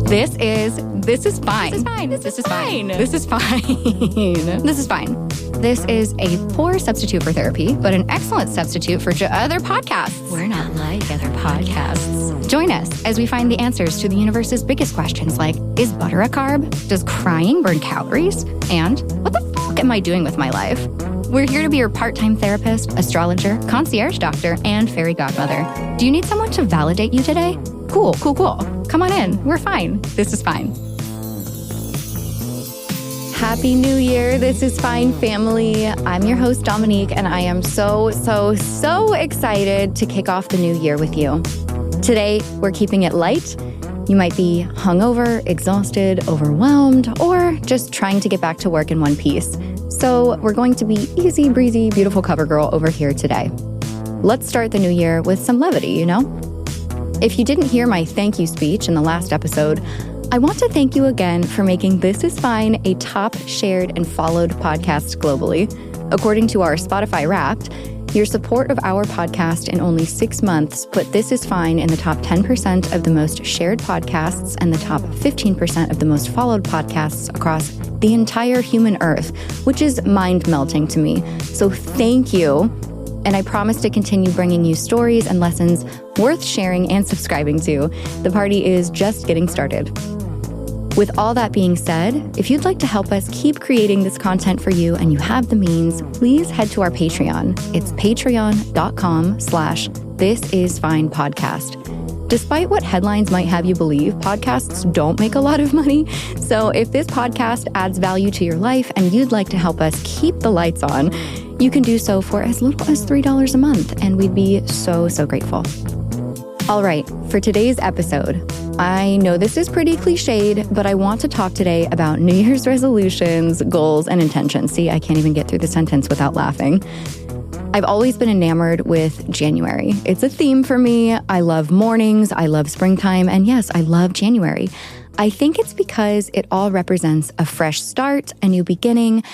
This is fine. This is a poor substitute for therapy, but an excellent substitute for other podcasts. We're not like other podcasts. Join us as we find the answers to the universe's biggest questions like, is butter a carb? Does crying burn calories? And what the fuck am I doing with my life? We're here to be your part-time therapist, astrologer, concierge doctor, and fairy godmother. Do you need someone to validate you today? Cool. Come on in. We're fine. This is fine. Happy New Year. This is fine, family. I'm your host, Dominique, and I am so excited to kick off the new year with you. Today, we're keeping it light. You might be hungover, exhausted, overwhelmed, or just trying to get back to work in one piece. So we're going to be easy breezy, beautiful cover girl over here today. Let's start the new year with some levity, you know? If you didn't hear my thank you speech in the last episode, I want to thank you again for making This Is Fine a top shared and followed podcast globally. According to our Spotify Wrapped, your support of our podcast in only 6 months put This Is Fine in the top 10% of the most shared podcasts and the top 15% of the most followed podcasts across the entire human earth, which is mind-melting to me. So thank you. And I promise to continue bringing you stories and lessons worth sharing and subscribing to. The party is just getting started. With all that being said, if you'd like to help us keep creating this content for you and you have the means, please head to our Patreon. It's patreon.com/thisisfinepodcast. Despite what headlines might have you believe, podcasts don't make a lot of money. So if this podcast adds value to your life and you'd like to help us keep the lights on, you can do so for as little as $3 a month, and we'd be so grateful. All right, for today's episode, I know this is pretty cliched, but I want to talk today about New Year's resolutions, goals, and intentions. See, I can't even get through the sentence without laughing. I've always been enamored with January. It's a theme for me. I love mornings, I love springtime, and yes, I love January. I think it's because it all represents a fresh start, a new beginning.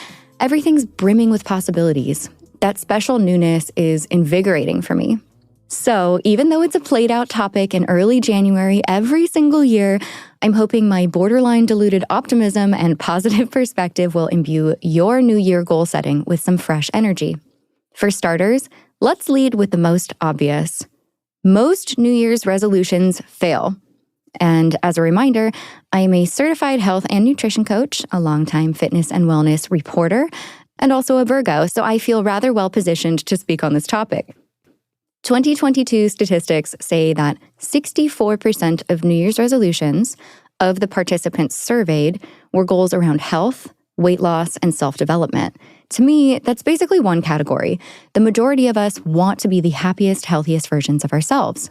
Everything's brimming with possibilities. That special newness is invigorating for me. So even though it's a played out topic in early January every single year, I'm hoping my borderline diluted optimism and positive perspective will imbue your New Year goal setting with some fresh energy. For starters, let's lead with the most obvious. Most New Year's resolutions fail. And as a reminder, I am a certified health and nutrition coach, a longtime fitness and wellness reporter, and also a Virgo, so I feel rather well positioned to speak on this topic. 2022 statistics say that 64% of New Year's resolutions of the participants surveyed were goals around health, weight loss, and self-development. To me, that's basically one category. The majority of us want to be the happiest, healthiest versions of ourselves.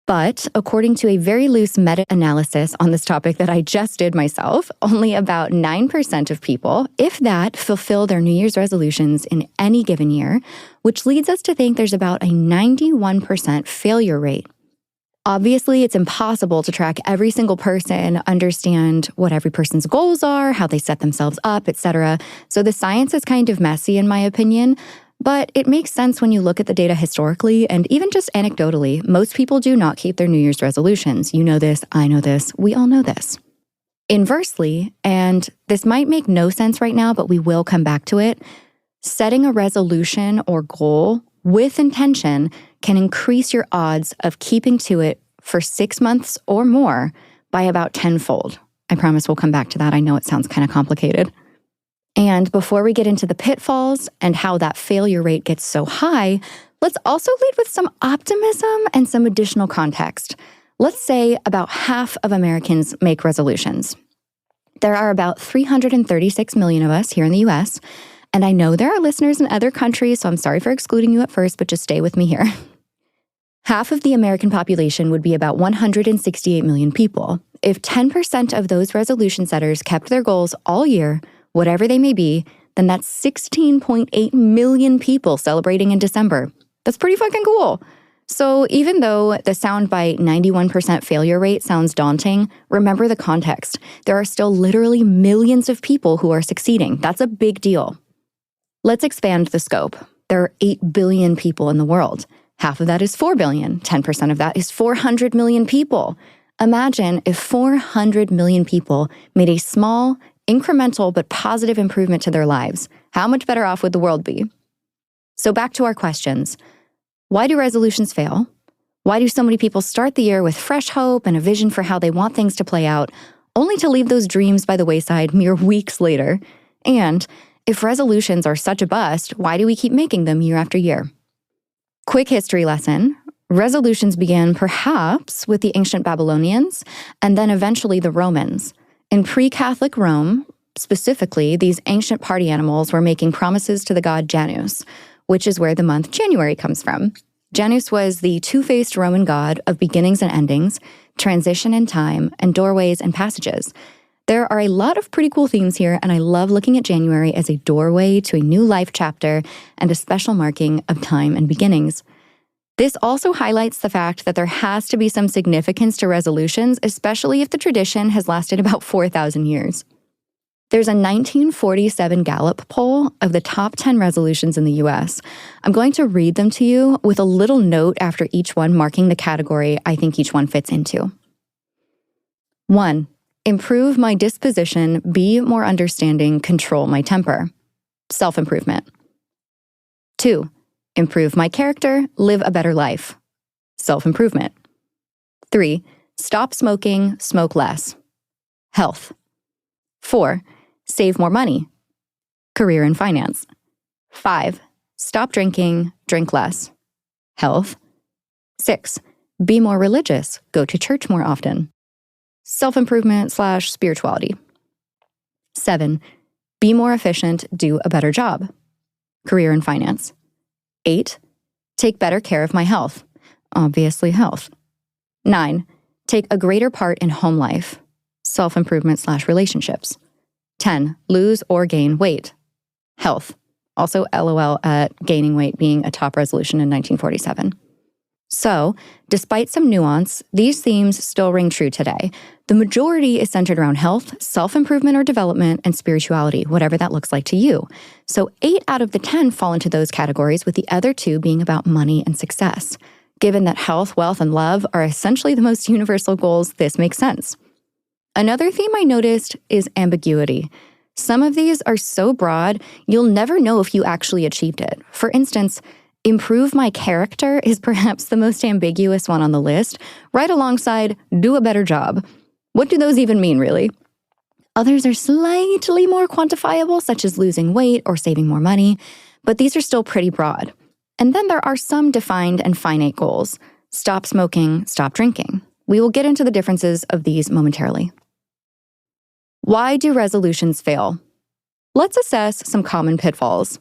But according to a very loose meta-analysis on this topic that I just did myself, only about 9% of people, if that, fulfill their New Year's resolutions in any given year, which leads us to think there's about a 91% failure rate. Obviously, it's impossible to track every single person, understand what every person's goals are, how they set themselves up, etc. So the science is kind of messy in my opinion, but it makes sense when you look at the data historically and even just anecdotally. Most people do not keep their New Year's resolutions. You know this, I know this, we all know this. Inversely, and this might make no sense right now, but we will come back to it, setting a resolution or goal with intention can increase your odds of keeping to it for 6 months or more by about 10-fold. I promise we'll come back to that. I know it sounds kind of complicated. And before we get into the pitfalls and how that failure rate gets so high, let's also lead with some optimism and some additional context. Let's say about half of Americans make resolutions. There are about 336 million of us here in the US, and I know there are listeners in other countries, so I'm sorry for excluding you at first, but just stay with me here. Half of the American population would be about 168 million people. If 10% of those resolution setters kept their goals all year, whatever they may be, then that's 16.8 million people celebrating in December. That's pretty fucking cool. So even though the soundbite 91% failure rate sounds daunting, remember the context. There are still literally millions of people who are succeeding. That's a big deal. Let's expand the scope. There are 8 billion people in the world. Half of that is 4 billion. 10% of that is 400 million people. Imagine if 400 million people made a small, incremental but positive improvement to their lives. How much better off would the world be? So back to our questions. Why do resolutions fail? Why do so many people start the year with fresh hope and a vision for how they want things to play out, only to leave those dreams by the wayside mere weeks later? And if resolutions are such a bust, why do we keep making them year after year? Quick history lesson. Resolutions began perhaps with the ancient Babylonians and then eventually the Romans. In pre-Catholic Rome, specifically, these ancient party animals were making promises to the god Janus, which is where the month January comes from. Janus was the two-faced Roman god of beginnings and endings, transition in time, and doorways and passages. There are a lot of pretty cool themes here, and I love looking at January as a doorway to a new life chapter and a special marking of time and beginnings. This also highlights the fact that there has to be some significance to resolutions, especially if the tradition has lasted about 4,000 years. There's a 1947 Gallup poll of the top 10 resolutions in the US. I'm going to read them to you with a little note after each one marking the category I think each one fits into. 1. Improve my disposition, be more understanding, control my temper. Self-improvement. 2. Improve my character, live a better life. Self-improvement. 3. Stop smoking, smoke less. Health. 4. Save more money. Career and finance. 5. Stop drinking, drink less. Health. 6. Be more religious, go to church more often. Self-improvement/spirituality. 7. Be more efficient, do a better job. Career and finance. 8. Take better care of my health. Obviously, health. 9. Take a greater part in home life. Self-improvement/relationships. 10. Lose or gain weight. Health. Also LOL at gaining weight being a top resolution in 1947. So, despite some nuance, these themes still ring true today. The majority is centered around health, self-improvement or development, and spirituality, whatever that looks like to you. So 8 out of the 10 fall into those categories, with the other 2 being about money and success. Given that health, wealth, and love are essentially the most universal goals, this makes sense. Another theme I noticed is ambiguity. Some of these are so broad, you'll never know if you actually achieved it. For instance, improve my character is perhaps the most ambiguous one on the list, right alongside do a better job. What do those even mean, really? Others are slightly more quantifiable, such as losing weight or saving more money, but these are still pretty broad. And then there are some defined and finite goals. Stop smoking, stop drinking. We will get into the differences of these momentarily. Why do resolutions fail? Let's assess some common pitfalls.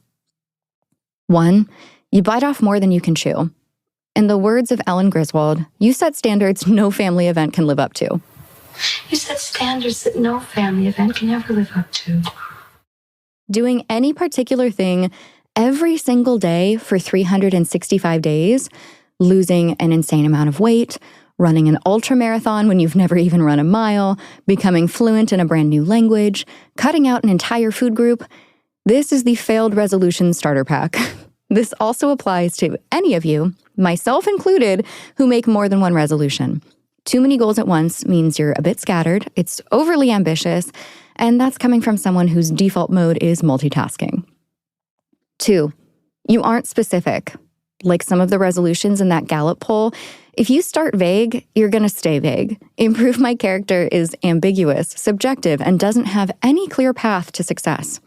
1. You bite off more than you can chew. In the words of Ellen Griswold, you set standards no family event can live up to. You set standards that no family event can ever live up to. Doing any particular thing every single day for 365 days, losing an insane amount of weight, running an ultramarathon when you've never even run a mile, becoming fluent in a brand new language, cutting out an entire food group. This is the failed resolution starter pack. This also applies to any of you, myself included, who make more than one resolution. Too many goals at once means you're a bit scattered, it's overly ambitious, and that's coming from someone whose default mode is multitasking. 2, you aren't specific. Like some of the resolutions in that Gallup poll, if you start vague, you're going to stay vague. Improve my character is ambiguous, subjective, and doesn't have any clear path to success.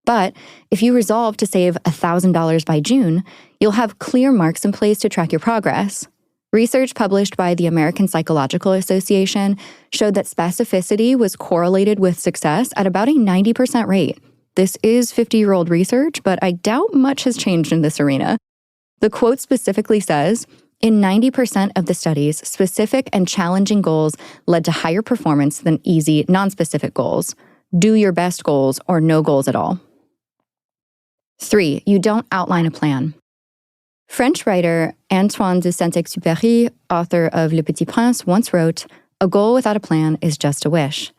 But if you resolve to save $1,000 by June, you'll have clear marks in place to track your progress. Research published by the American Psychological Association showed that specificity was correlated with success at about a 90% rate. This is 50-year-old research, but I doubt much has changed in this arena. The quote specifically says, in 90% of the studies, specific and challenging goals led to higher performance than easy, non-specific goals. Do your best goals or no goals at all. 3, you don't outline a plan. French writer Antoine de Saint-Exupéry, author of Le Petit Prince, once wrote, "A goal without a plan is just a wish."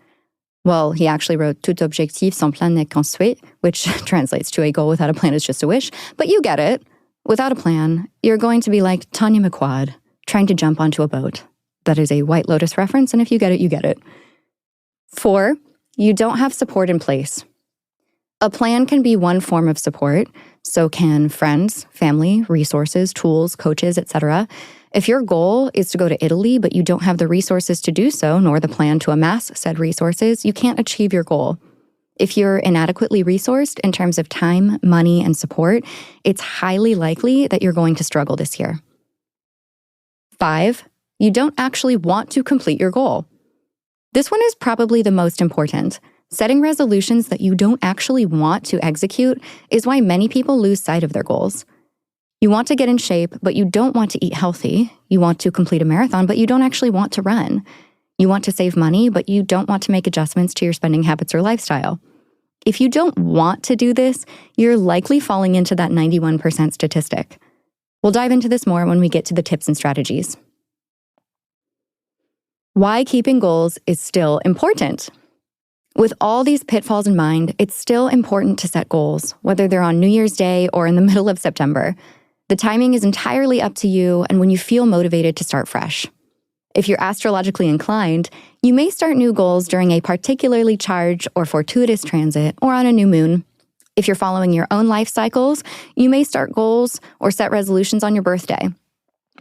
Well, he actually wrote "Tout objectif sans plan n'est qu'un souhait," which translates to "a goal without a plan is just a wish," but you get it. Without a plan, you're going to be like Tanya McQuad, trying to jump onto a boat. That is a White Lotus reference, and if you get it, you get it. 4, you don't have support in place. A plan can be one form of support, so can friends, family, resources, tools, coaches, etc. If your goal is to go to Italy, but you don't have the resources to do so, nor the plan to amass said resources, you can't achieve your goal. If you're inadequately resourced in terms of time, money, and support, it's highly likely that you're going to struggle this year. 5, you don't actually want to complete your goal. This one is probably the most important. Setting resolutions that you don't actually want to execute is why many people lose sight of their goals. You want to get in shape, but you don't want to eat healthy. You want to complete a marathon, but you don't actually want to run. You want to save money, but you don't want to make adjustments to your spending habits or lifestyle. If you don't want to do this, you're likely falling into that 91% statistic. We'll dive into this more when we get to the tips and strategies. Why keeping goals is still important. With all these pitfalls in mind, it's still important to set goals, whether they're on New Year's Day or in the middle of September. The timing is entirely up to you and when you feel motivated to start fresh. If you're astrologically inclined, you may start new goals during a particularly charged or fortuitous transit or on a new moon. If you're following your own life cycles, you may start goals or set resolutions on your birthday.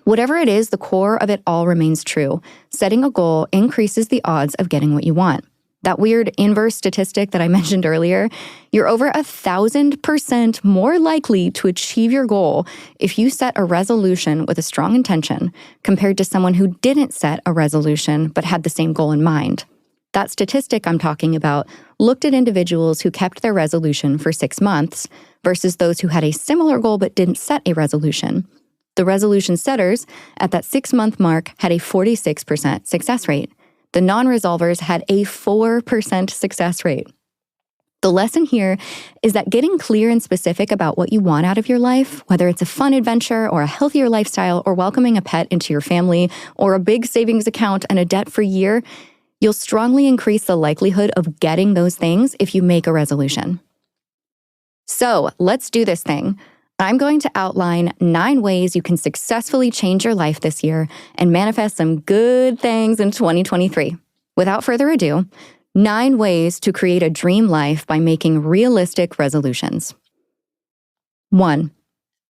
Whatever it is, the core of it all remains true. Setting a goal increases the odds of getting what you want. That weird inverse statistic that I mentioned earlier, you're over 1,000% more likely to achieve your goal if you set a resolution with a strong intention compared to someone who didn't set a resolution but had the same goal in mind. That statistic I'm talking about looked at individuals who kept their resolution for 6 months versus those who had a similar goal but didn't set a resolution. The resolution setters at that 6-month mark had a 46% success rate. The non-resolvers had a 4% success rate. The lesson here is that getting clear and specific about what you want out of your life, whether it's a fun adventure or a healthier lifestyle or welcoming a pet into your family or a big savings account and a debt-free year, you'll strongly increase the likelihood of getting those things if you make a resolution. So let's do this thing. I'm going to outline 9 ways you can successfully change your life this year and manifest some good things in 2023. Without further ado, 9 ways to create a dream life by making realistic resolutions. 1.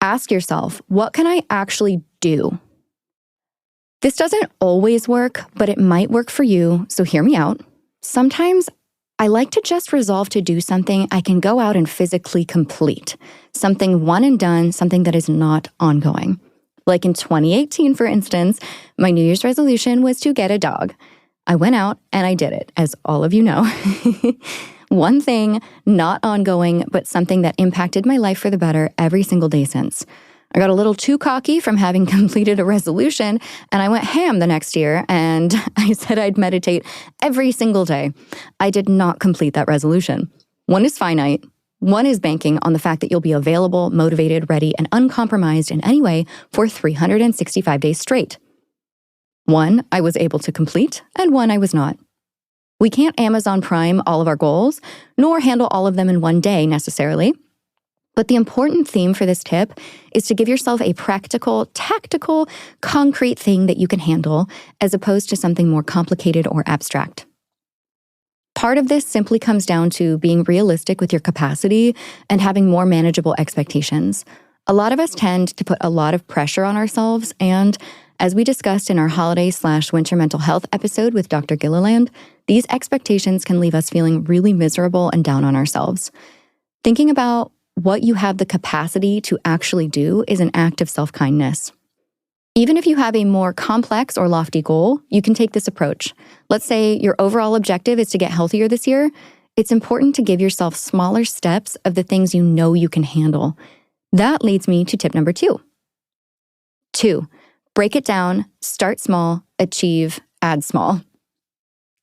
Ask yourself, what can I actually do? This doesn't always work, but it might work for you, so hear me out. Sometimes I like to just resolve to do something I can go out and physically complete. Something one and done, something that is not ongoing. Like in 2018, for instance, my New Year's resolution was to get a dog. I went out and I did it, as all of you know. One thing, not ongoing, but something that impacted my life for the better every single day since. I got a little too cocky from having completed a resolution, and I went ham the next year, and I said I'd meditate every single day. I did not complete that resolution. One is finite. One is banking on the fact that you'll be available, motivated, ready, and uncompromised in any way for 365 days straight. One I was able to complete, and one I was not. We can't Amazon Prime all of our goals, nor handle all of them in one day necessarily. But the important theme for this tip is to give yourself a practical, tactical, concrete thing that you can handle, as opposed to something more complicated or abstract. Part of this simply comes down to being realistic with your capacity and having more manageable expectations. A lot of us tend to put a lot of pressure on ourselves, and as we discussed in our holiday/winter mental health episode with Dr. Gilliland, these expectations can leave us feeling really miserable and down on ourselves. Thinking about what you have the capacity to actually do is an act of self-kindness. Even if you have a more complex or lofty goal, you can take this approach. Let's say your overall objective is to get healthier this year. It's important to give yourself smaller steps of the things you know you can handle. That leads me to tip number 2. 2, break it down, start small, achieve, add small.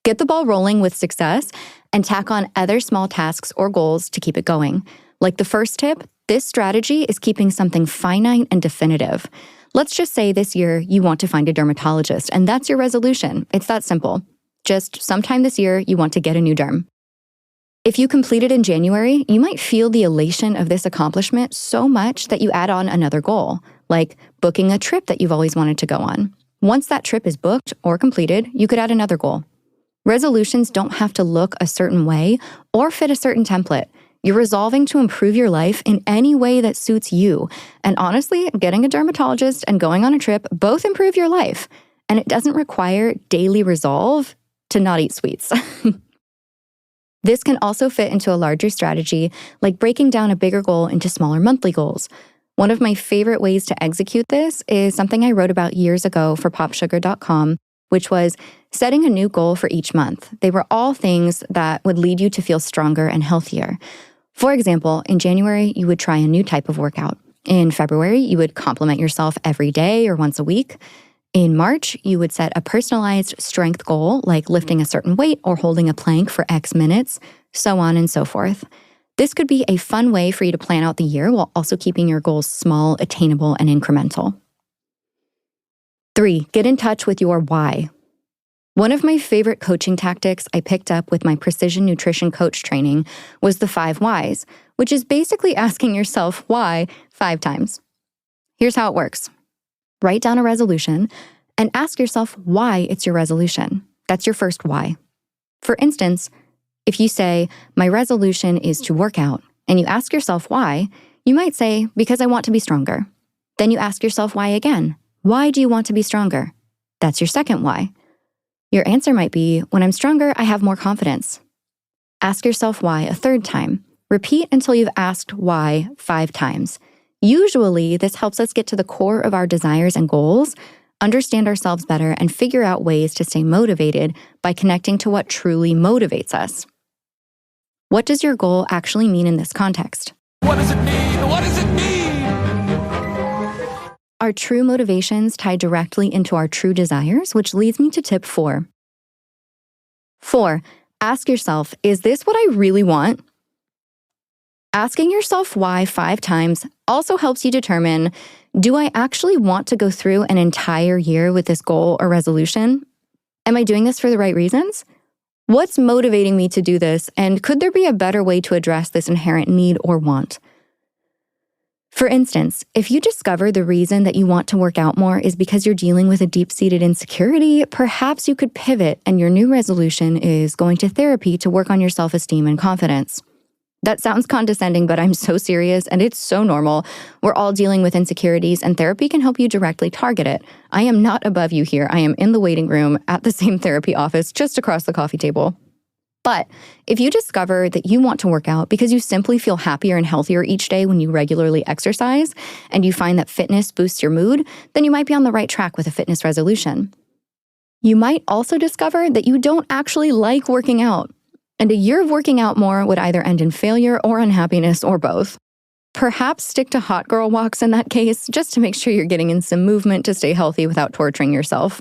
Get the ball rolling with success and tack on other small tasks or goals to keep it going. Like the first tip, this strategy is keeping something finite and definitive. Let's just say this year you want to find a dermatologist, and that's your resolution. It's that simple. Just sometime this year you want to get a new derm. If you complete it in January, you might feel the elation of this accomplishment so much that you add on another goal, like booking a trip that you've always wanted to go on. Once that trip is booked or completed, you could add another goal. Resolutions don't have to look a certain way or fit a certain template. You're resolving to improve your life in any way that suits you. And honestly, getting a dermatologist and going on a trip both improve your life. And it doesn't require daily resolve to not eat sweets. This can also fit into a larger strategy, like breaking down a bigger goal into smaller monthly goals. One of my favorite ways to execute this is something I wrote about years ago for popsugar.com, which was setting a new goal for each month. They were all things that would lead you to feel stronger and healthier. For example, in January, you would try a new type of workout. In February, you would compliment yourself every day or once a week. In March, you would set a personalized strength goal, like lifting a certain weight or holding a plank for X minutes, so on and so forth. This could be a fun way for you to plan out the year while also keeping your goals small, attainable, and incremental. 3, get in touch with your why. One of my favorite coaching tactics I picked up with my precision nutrition coach training was the 5 whys, which is basically asking yourself why 5 times. Here's how it works. Write down a resolution and ask yourself why it's your resolution. That's your first why. For instance, if you say, my resolution is to work out, and you ask yourself why, you might say, because I want to be stronger. Then you ask yourself why again. Why do you want to be stronger? That's your second why. Your answer might be, when I'm stronger, I have more confidence. Ask yourself why a third time. Repeat until you've asked why 5 times. Usually, this helps us get to the core of our desires and goals, understand ourselves better, and figure out ways to stay motivated by connecting to what truly motivates us. What does your goal actually mean in this context? What does it mean? What does it mean? Are true motivations tied directly into our true desires, which leads me to tip 4. 4, ask yourself, is this what I really want? Asking yourself why 5 times also helps you determine, do I actually want to go through an entire year with this goal or resolution? Am I doing this for the right reasons? What's motivating me to do this, and could there be a better way to address this inherent need or want? For instance, if you discover the reason that you want to work out more is because you're dealing with a deep-seated insecurity, perhaps you could pivot and your new resolution is going to therapy to work on your self-esteem and confidence. That sounds condescending, but I'm so serious and it's so normal. We're all dealing with insecurities and therapy can help you directly target it. I am not above you here. I am in the waiting room at the same therapy office just across the coffee table. But if you discover that you want to work out because you simply feel happier and healthier each day when you regularly exercise, and you find that fitness boosts your mood, then you might be on the right track with a fitness resolution. You might also discover that you don't actually like working out, and a year of working out more would either end in failure or unhappiness or both. Perhaps stick to hot girl walks in that case, just to make sure you're getting in some movement to stay healthy without torturing yourself.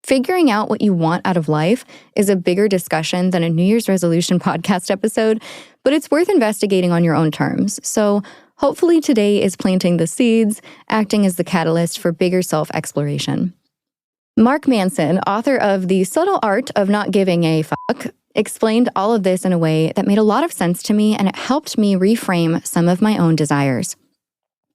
Figuring out what you want out of life is a bigger discussion than a New Year's resolution podcast episode, but it's worth investigating on your own terms. So hopefully today is planting the seeds, acting as the catalyst for bigger self-exploration. Mark Manson, author of The Subtle Art of Not Giving a Fuck, explained all of this in a way that made a lot of sense to me, and it helped me reframe some of my own desires.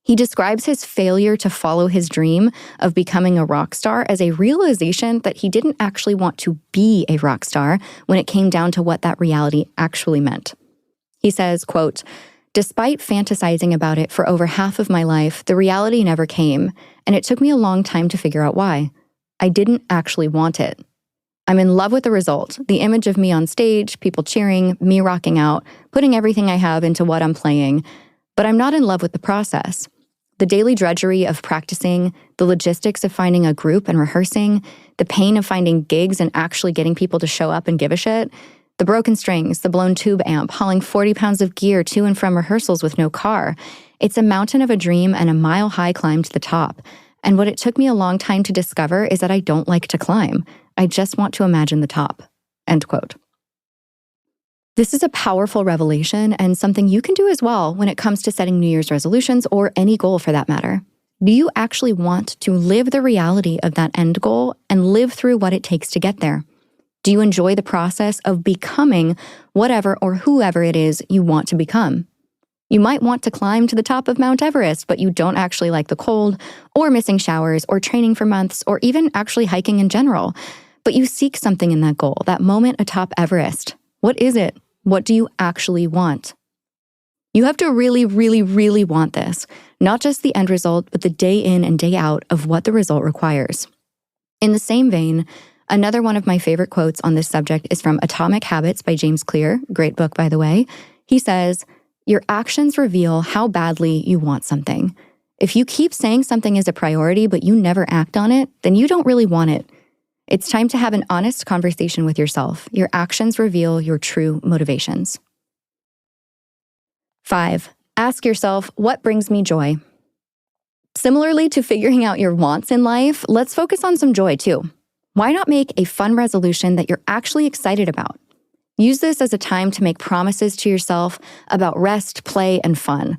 He describes his failure to follow his dream of becoming a rock star as a realization that he didn't actually want to be a rock star when it came down to what that reality actually meant. He says, quote, "Despite fantasizing about it for over half of my life, the reality never came, and it took me a long time to figure out why. I didn't actually want it. I'm in love with the result, the image of me on stage, people cheering, me rocking out, putting everything I have into what I'm playing, but I'm not in love with the process. The daily drudgery of practicing, the logistics of finding a group and rehearsing, the pain of finding gigs and actually getting people to show up and give a shit, the broken strings, the blown tube amp, hauling 40 pounds of gear to and from rehearsals with no car. It's a mountain of a dream and a mile-high climb to the top. And what it took me a long time to discover is that I don't like to climb. I just want to imagine the top." End quote. This is a powerful revelation and something you can do as well when it comes to setting New Year's resolutions or any goal for that matter. Do you actually want to live the reality of that end goal and live through what it takes to get there? Do you enjoy the process of becoming whatever or whoever it is you want to become? You might want to climb to the top of Mount Everest, but you don't actually like the cold, or missing showers, or training for months, or even actually hiking in general. But you seek something in that goal, that moment atop Everest. What is it? What do you actually want? You have to really, really, really want this, not just the end result, but the day in and day out of what the result requires. In the same vein, another one of my favorite quotes on this subject is from Atomic Habits by James Clear, great book, by the way. He says, "Your actions reveal how badly you want something. If you keep saying something is a priority, but you never act on it, then you don't really want it. It's time to have an honest conversation with yourself. Your actions reveal your true motivations." 5. Ask yourself, what brings me joy? Similarly to figuring out your wants in life, let's focus on some joy too. Why not make a fun resolution that you're actually excited about? Use this as a time to make promises to yourself about rest, play, and fun.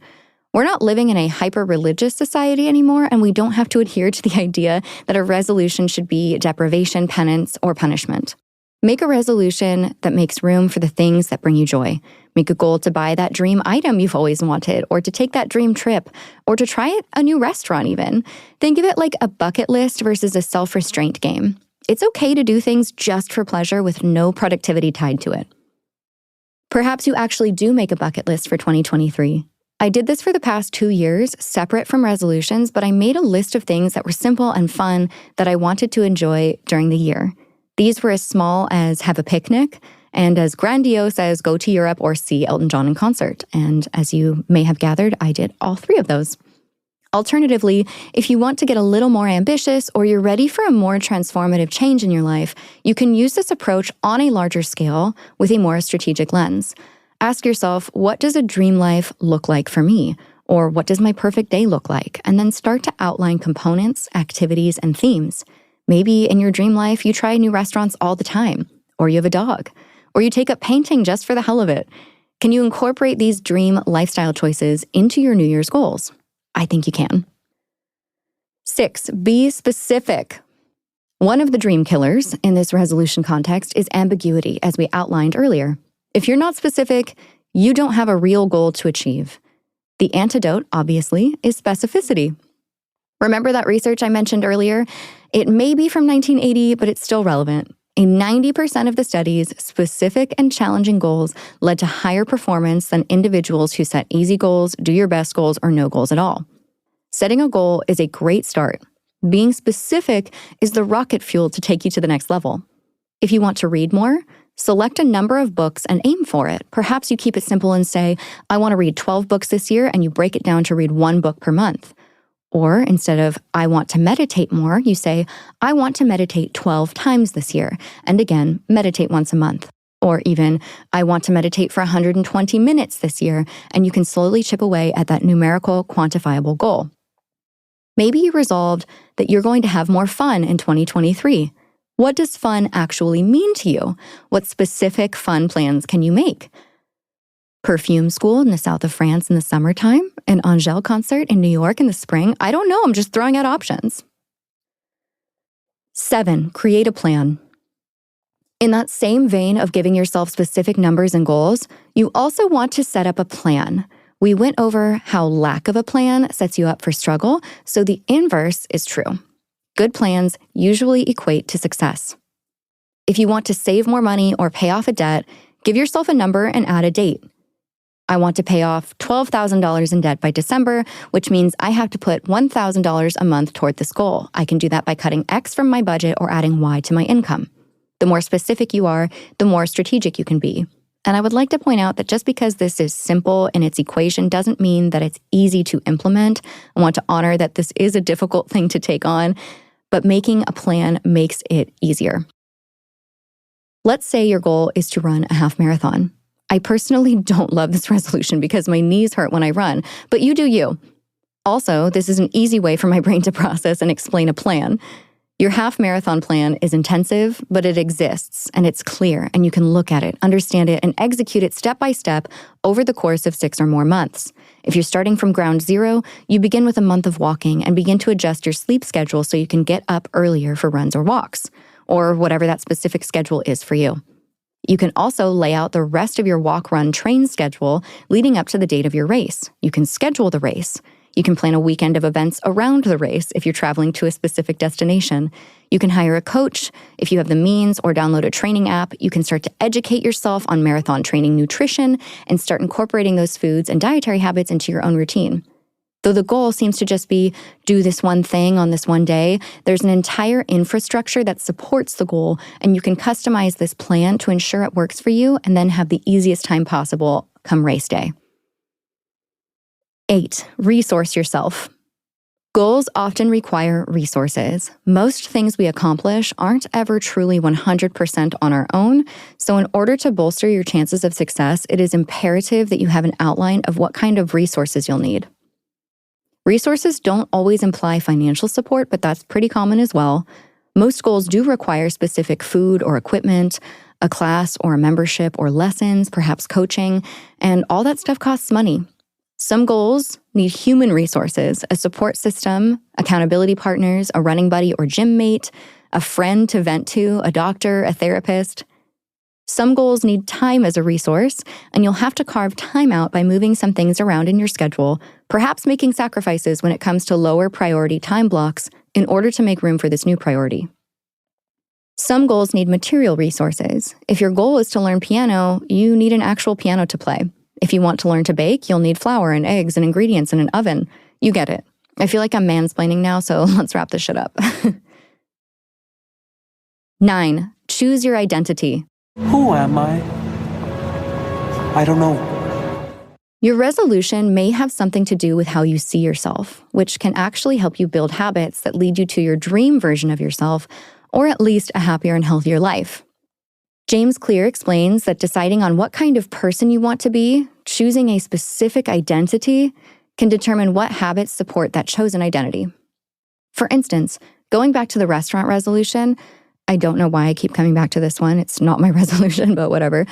We're not living in a hyper-religious society anymore, and we don't have to adhere to the idea that a resolution should be deprivation, penance, or punishment. Make a resolution that makes room for the things that bring you joy. Make a goal to buy that dream item you've always wanted, or to take that dream trip, or to try a new restaurant even. Think of it like a bucket list versus a self-restraint game. It's okay to do things just for pleasure with no productivity tied to it. Perhaps you actually do make a bucket list for 2023. I did this for the past 2 years, separate from resolutions, but I made a list of things that were simple and fun that I wanted to enjoy during the year. These were as small as have a picnic and as grandiose as go to Europe or see Elton John in concert. And as you may have gathered, I did all 3 of those. Alternatively, if you want to get a little more ambitious or you're ready for a more transformative change in your life, you can use this approach on a larger scale with a more strategic lens. Ask yourself, what does a dream life look like for me? Or what does my perfect day look like? And then start to outline components, activities, and themes. Maybe in your dream life, you try new restaurants all the time, or you have a dog, or you take up painting just for the hell of it. Can you incorporate these dream lifestyle choices into your New Year's goals? I think you can. 6, be specific. One of the dream killers in this resolution context is ambiguity, as we outlined earlier. If you're not specific, you don't have a real goal to achieve. The antidote, obviously, is specificity. Remember that research I mentioned earlier? It may be from 1980, but it's still relevant. In 90% of the studies, specific and challenging goals led to higher performance than individuals who set easy goals, do your best goals, or no goals at all. Setting a goal is a great start. Being specific is the rocket fuel to take you to the next level. If you want to read more, select a number of books and aim for it. Perhaps you keep it simple and say, I want to read 12 books this year, and you break it down to read 1 book per month. Or instead of, I want to meditate more, you say, I want to meditate 12 times this year. And again, meditate once a month. Or even, I want to meditate for 120 minutes this year. And you can slowly chip away at that numerical, quantifiable goal. Maybe you resolved that you're going to have more fun in 2023. What does fun actually mean to you? What specific fun plans can you make? Perfume school in the south of France in the summertime, an Angèle concert in New York in the spring. I don't know, I'm just throwing out options. 7, create a plan. In that same vein of giving yourself specific numbers and goals, you also want to set up a plan. We went over how lack of a plan sets you up for struggle, so the inverse is true. Good plans usually equate to success. If you want to save more money or pay off a debt, give yourself a number and add a date. I want to pay off $12,000 in debt by December, which means I have to put $1,000 a month toward this goal. I can do that by cutting X from my budget or adding Y to my income. The more specific you are, the more strategic you can be. And I would like to point out that just because this is simple in its equation doesn't mean that it's easy to implement. I want to honor that this is a difficult thing to take on, but making a plan makes it easier. Let's say your goal is to run a half marathon. I personally don't love this resolution because my knees hurt when I run, but you do you. Also, this is an easy way for my brain to process and explain a plan. Your half marathon plan is intensive, but it exists and it's clear and you can look at it, understand it, and execute it step by step over the course of 6 or more months. If you're starting from ground zero, you begin with a month of walking and begin to adjust your sleep schedule so you can get up earlier for runs or walks, or whatever that specific schedule is for you. You can also lay out the rest of your walk, run, train schedule leading up to the date of your race. You can schedule the race. You can plan a weekend of events around the race if you're traveling to a specific destination. You can hire a coach if you have the means or download a training app. You can start to educate yourself on marathon training nutrition and start incorporating those foods and dietary habits into your own routine. Though the goal seems to just be do this one thing on this one day, there's an entire infrastructure that supports the goal, and you can customize this plan to ensure it works for you and then have the easiest time possible come race day. 8. Resource yourself. Goals often require resources. Most things we accomplish aren't ever truly 100% on our own, so in order to bolster your chances of success, it is imperative that you have an outline of what kind of resources you'll need. Resources don't always imply financial support, but that's pretty common as well. Most goals do require specific food or equipment, a class or a membership or lessons, perhaps coaching, and all that stuff costs money. Some goals need human resources, a support system, accountability partners, a running buddy or gym mate, a friend to vent to, a doctor, a therapist. Some goals need time as a resource, and you'll have to carve time out by moving some things around in your schedule, perhaps making sacrifices when it comes to lower priority time blocks in order to make room for this new priority. Some goals need material resources. If your goal is to learn piano, you need an actual piano to play. If you want to learn to bake, you'll need flour and eggs and ingredients and an oven. You get it. I feel like I'm mansplaining now, so let's wrap this shit up. 9. Choose your identity. Who am I? I don't know. Your resolution may have something to do with how you see yourself, which can actually help you build habits that lead you to your dream version of yourself, or at least a happier and healthier life. James Clear explains that deciding on what kind of person you want to be, choosing a specific identity, can determine what habits support that chosen identity. For instance, going back to the restaurant resolution, I don't know why I keep coming back to this one. It's not my resolution, but whatever.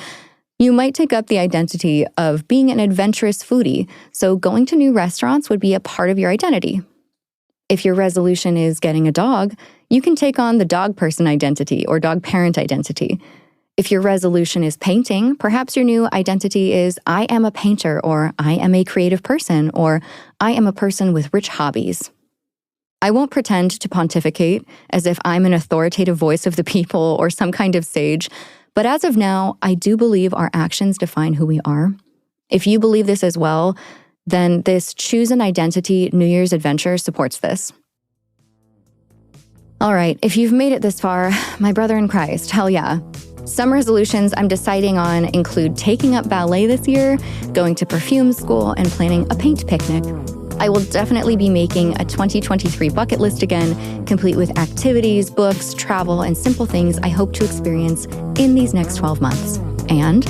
You might take up the identity of being an adventurous foodie, so going to new restaurants would be a part of your identity. If your resolution is getting a dog, you can take on the dog person identity or dog parent identity. If your resolution is painting, perhaps your new identity is I am a painter, or I am a creative person, or I am a person with rich hobbies. I won't pretend to pontificate as if I'm an authoritative voice of the people or some kind of sage, but as of now, I do believe our actions define who we are. If you believe this as well, then this Choose an Identity New Year's adventure supports this. All right, if you've made it this far, my brother in Christ, hell yeah. Some resolutions I'm deciding on include taking up ballet this year, going to perfume school, and planning a paint picnic. I will definitely be making a 2023 bucket list again, complete with activities, books, travel, and simple things I hope to experience in these next 12 months. And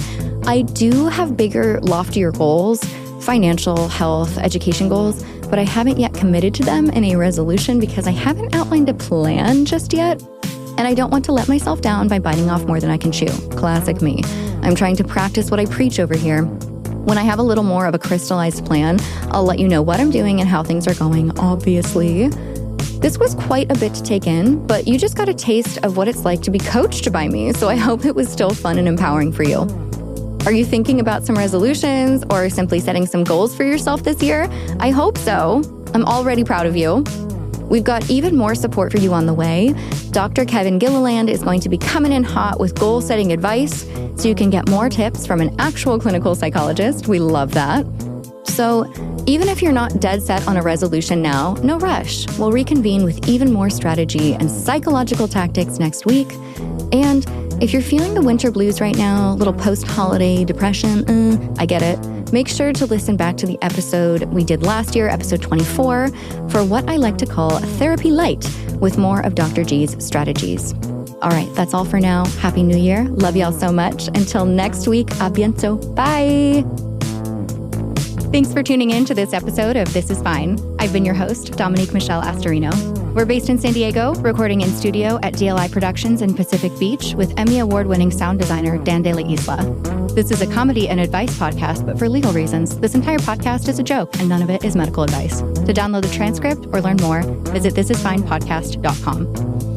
I do have bigger, loftier goals, financial, health, education goals, but I haven't yet committed to them in a resolution because I haven't outlined a plan just yet. And I don't want to let myself down by biting off more than I can chew. Classic me. I'm trying to practice what I preach over here. When I have a little more of a crystallized plan, I'll let you know what I'm doing and how things are going, obviously. This was quite a bit to take in, but you just got a taste of what it's like to be coached by me, so I hope it was still fun and empowering for you. Are you thinking about some resolutions or simply setting some goals for yourself this year? I hope so. I'm already proud of you. We've got even more support for you on the way. Dr. Kevin Gilliland is going to be coming in hot with goal-setting advice, so you can get more tips from an actual clinical psychologist. We love that. So even if you're not dead set on a resolution now, no rush. We'll reconvene with even more strategy and psychological tactics next week. And if you're feeling the winter blues right now, little post-holiday depression, I get it. Make sure to listen back to the episode we did last year, episode 24, for what I like to call Therapy Light, with more of Dr. G's strategies. All right, that's all for now. Happy New Year. Love y'all so much. Until next week, a bientôt. Bye. Thanks for tuning in to this episode of This Is Fine. I've been your host, Dominique Michelle Astorino. We're based in San Diego, recording in studio at DLI Productions in Pacific Beach with Emmy Award-winning sound designer Dan De La Isla. This is a comedy and advice podcast, but for legal reasons, this entire podcast is a joke and none of it is medical advice. To download the transcript or learn more, visit thisisfinepodcast.com.